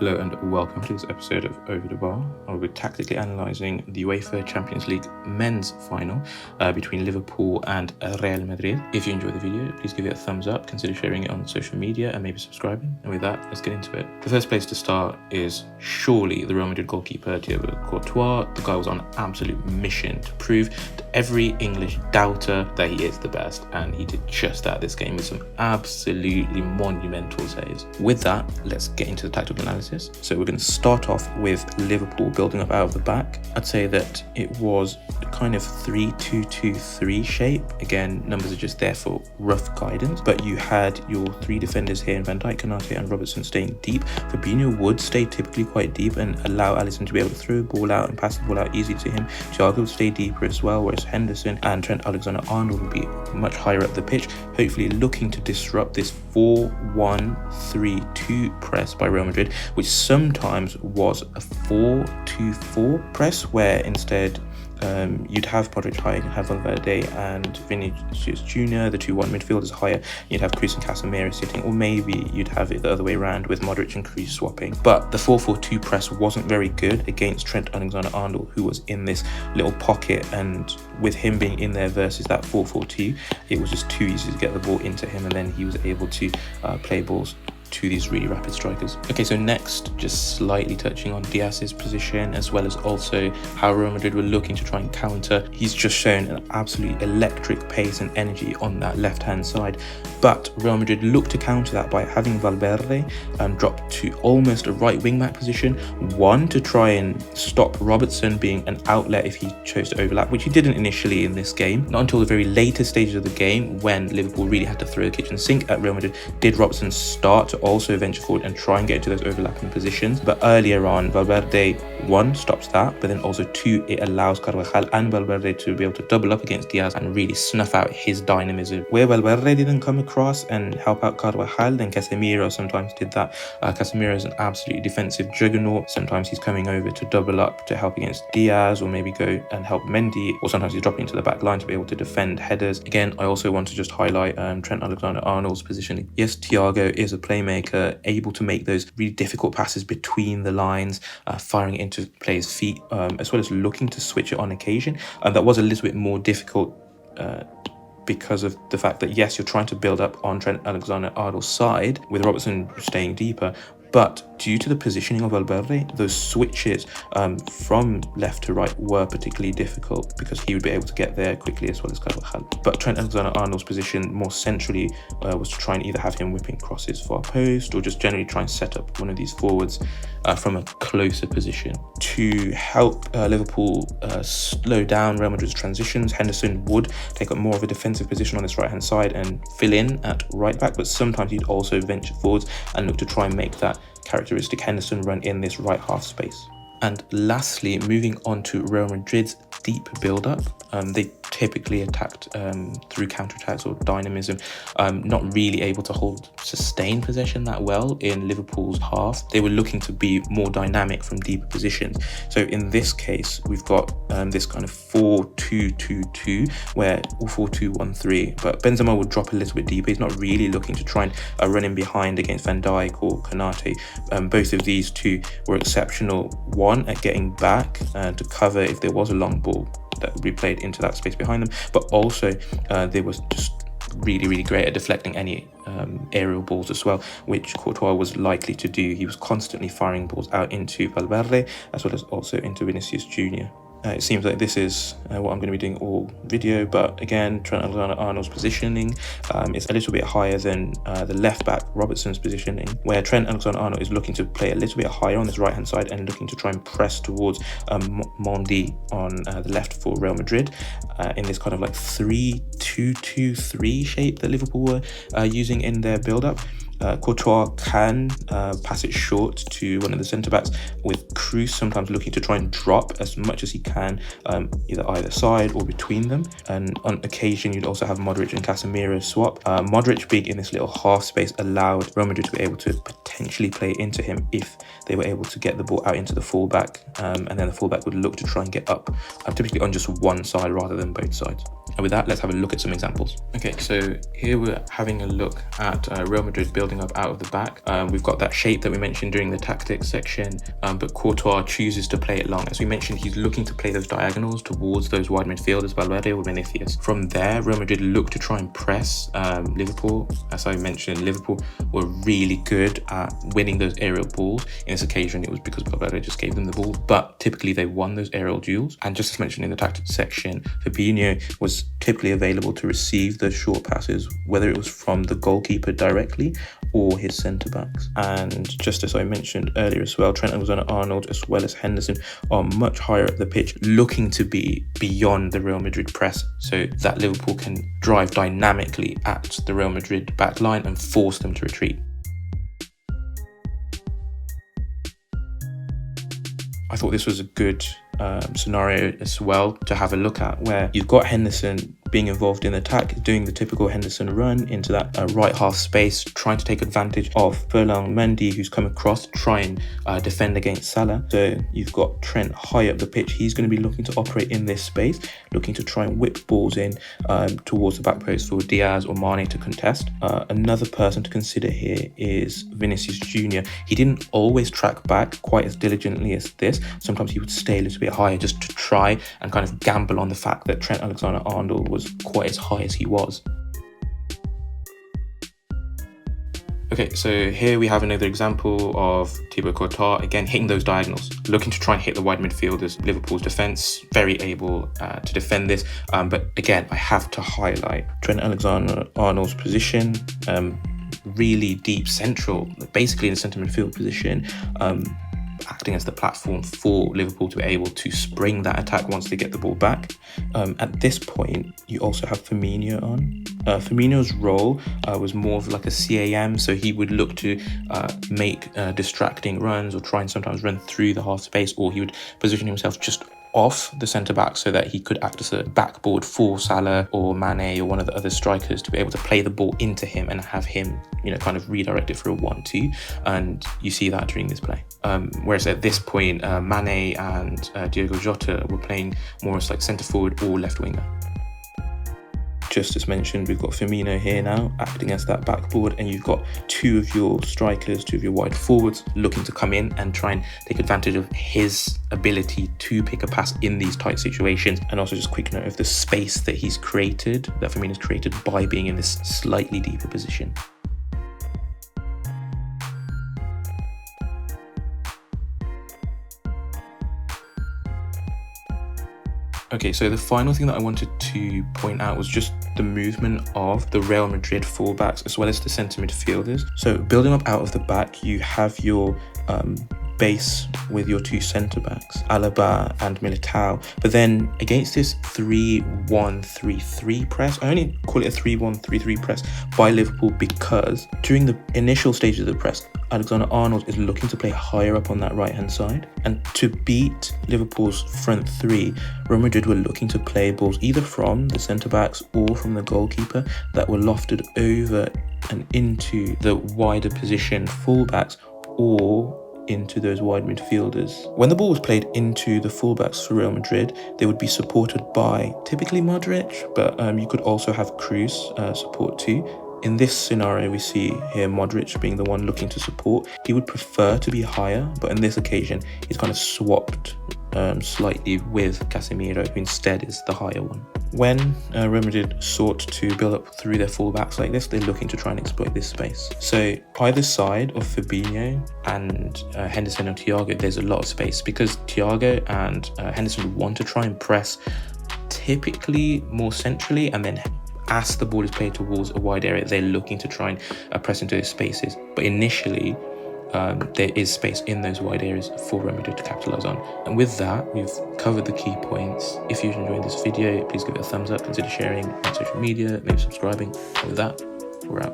Hello and welcome to this episode of Over the Bar. I'll be tactically analysing the UEFA Champions League men's final between Liverpool and Real Madrid. If you enjoyed the video, please give it a thumbs up, consider sharing it on social media and maybe subscribing. And with that, let's get into it. The first place to start is surely the Real Madrid goalkeeper, Thibaut Courtois. The guy was on an absolute mission to prove to every English doubter that he is the best, and he did just that this game with some absolutely monumental saves. With that, let's get into the tactical analysis. So we're going to start off with Liverpool building up out of the back. I'd say that it was a kind of 3-2-2-3 shape. Again, numbers are just there for rough guidance, but you had your three defenders here in Van Dijk, Konate and Robertson staying deep. Fabinho would stay typically quite deep and allow Alisson to be able to throw the ball out and pass the ball out easily to him. Thiago would stay deeper as well, whereas Henderson and Trent Alexander-Arnold would be much higher up the pitch, hopefully looking to disrupt this 4-1-3-2 press by Real Madrid, which sometimes was a 4-2-4 press, where instead you'd have Modric higher, you'd have Valverde and Vinicius Jr., the 2-1 midfielders higher, you'd have Kroos and Casemiro sitting, or maybe you'd have it the other way around with Modric and Kroos swapping. But the 4-4-2 press wasn't very good against Trent Alexander-Arnold, who was in this little pocket, and with him being in there versus that 4-4-2, it was just too easy to get the ball into him, and then he was able to play balls to these really rapid strikers. Okay, so next, just slightly touching on Diaz's position, as well as also how Real Madrid were looking to try and counter. He's just shown an absolutely electric pace and energy on that left-hand side, but Real Madrid looked to counter that by having Valverde drop to almost a right wing-back position, one, to try and stop Robertson being an outlet if he chose to overlap, which he didn't initially in this game. Not until the very later stages of the game, when Liverpool really had to throw a kitchen sink at Real Madrid, did Robertson start to also venture forward and try and get into those overlapping positions. But earlier on, Valverde, one, stops that, but then also two, it allows Carvajal and Valverde to be able to double up against Diaz and really snuff out his dynamism. Where Valverde didn't come across and help out Carvajal, then Casemiro sometimes did that. Casemiro is an absolutely defensive juggernaut. Sometimes he's coming over to double up to help against Diaz, or maybe go and help Mendy, or sometimes he's dropping into the back line to be able to defend headers. Again, I also want to just highlight Trent Alexander-Arnold's positioning. Yes, Thiago is a playmaker, able to make those really difficult passes between the lines, firing it into players' feet, as well as looking to switch it on occasion. That was a little bit more difficult because of the fact that, yes, you're trying to build up on Trent Alexander-Arnold's side with Robertson staying deeper, but due to the positioning of Valverde, those switches from left to right were particularly difficult because he would be able to get there quickly, as well as Carvajal. But Trent Alexander-Arnold's position more centrally was to try and either have him whipping crosses far post, or just generally try and set up one of these forwards from a closer position. To help Liverpool slow down Real Madrid's transitions, Henderson would take up more of a defensive position on this right-hand side and fill in at right back, but sometimes he'd also venture forwards and look to try and make that characteristic Henderson run in this right half space. And lastly, moving on to Real Madrid's deep build-up, they typically attacked through counterattacks or dynamism, not really able to hold sustained possession that well in Liverpool's half. They were looking to be more dynamic from deeper positions. So in this case, we've got this kind of 4-2-2-2, where, or 4-2-1-3, but Benzema would drop a little bit deeper. He's not really looking to try and run in behind against Van Dijk or Konate. Both of these two were exceptional, one, at getting back to cover if there was a long ball that would be played into that space behind them, but also they were just really great at deflecting any aerial balls as well, which Courtois was likely to do. He was constantly firing balls out into Valverde, as well as also into Vinicius Jr. It seems like this is what I'm going to be doing all video, but again, Trent Alexander-Arnold's positioning is a little bit higher than the left back Robertson's positioning, where Trent Alexander-Arnold is looking to play a little bit higher on this right hand side and looking to try and press towards Mendy on the left for Real Madrid in this kind of like 3-2-2-3 shape that Liverpool were using in their build-up. Courtois can pass it short to one of the centre-backs, with Kroos sometimes looking to try and drop as much as he can, either side or between them. And on occasion, you'd also have Modric and Casemiro swap. Modric being in this little half space allowed Real Madrid to be able to potentially play into him if they were able to get the ball out into the fullback, and then the fullback would look to try and get up, typically on just one side rather than both sides. And with that, let's have a look at some examples. Okay, so here we're having a look at Real Madrid building building up out of the back. We've got that shape that we mentioned during the tactics section, but Courtois chooses to play it long. As we mentioned, he's looking to play those diagonals towards those wide midfielders, Valverde or Vinicius. From there, Real Madrid look to try and press Liverpool. As I mentioned, Liverpool were really good at winning those aerial balls. In this occasion, it was because Valverde just gave them the ball, but typically they won those aerial duels. And just as mentioned in the tactics section, Fabinho was typically available to receive those short passes, whether it was from the goalkeeper directly or his centre-backs. And just as I mentioned earlier as well, Trent Alexander-Arnold as well as Henderson are much higher up the pitch, looking to be beyond the Real Madrid press so that Liverpool can drive dynamically at the Real Madrid back line and force them to retreat. I thought this was a good scenario as well to have a look at, where you've got Henderson being involved in attack, doing the typical Henderson run into that right half space, trying to take advantage of Ferland Mendy, who's come across to try and defend against Salah. So you've got Trent high up the pitch. He's going to be looking to operate in this space, looking to try and whip balls in towards the back post for Diaz or Mane to contest. Another person to consider here is Vinicius Jr. He didn't always track back quite as diligently as this. Sometimes he would stay a little bit higher just to try and kind of gamble on the fact that Trent Alexander-Arnold was quite as high as he was. Okay, so here we have another example of Thibaut Courtois, again hitting those diagonals, looking to try and hit the wide midfielders. Liverpool's defence, very able to defend this, but again, I have to highlight Trent Alexander-Arnold's position, really deep central, basically in the centre midfield position, acting as the platform for Liverpool to be able to spring that attack once they get the ball back. At this point, you also have Firmino on. Firmino's role was more of like a CAM, so he would look to make distracting runs or try and sometimes run through the half space, or he would position himself just off the centre-back so that he could act as a backboard for Salah or Mane or one of the other strikers to be able to play the ball into him and have him, kind of redirect it for a 1-2, and you see that during this play. Whereas at this point, Mane and Diogo Jota were playing more as like centre-forward or left winger. Just as mentioned, we've got Firmino here now acting as that backboard, and you've got two of your strikers, two of your wide forwards looking to come in and try and take advantage of his ability to pick a pass in these tight situations. And also just quick note of the space that he's created, that Firmino's created by being in this slightly deeper position. Okay, so the final thing that I wanted to point out was just the movement of the Real Madrid fullbacks as well as the centre midfielders. So building up out of the back, you have your base with your two centre-backs, Alaba and Militao. But then against this 3-1-3-3 press, I only call it a 3-1-3-3 press by Liverpool because during the initial stages of the press, Alexander-Arnold is looking to play higher up on that right-hand side. And to beat Liverpool's front three, Real Madrid were looking to play balls either from the centre-backs or from the goalkeeper that were lofted over and into the wider position full-backs or into those wide midfielders. When the ball was played into the fullbacks for Real Madrid, they would be supported by typically Modric, but you could also have Cruz support too. In this scenario, we see here Modric being the one looking to support. He would prefer to be higher, but in this occasion, he's kind of swapped slightly with Casemiro, who instead is the higher one. When Real Madrid sought to build up through their fullbacks like this, they're looking to try and exploit this space. So either side of Fabinho and Henderson and Thiago, there's a lot of space because Thiago and Henderson want to try and press typically more centrally, and then as the ball is played towards a wide area, they're looking to try and press into those spaces. But initially, there is space in those wide areas for Real Madrid to capitalise on. And with that, we've covered the key points. If you've enjoyed this video, please give it a thumbs up, consider sharing on social media, maybe subscribing. And with that, we're out.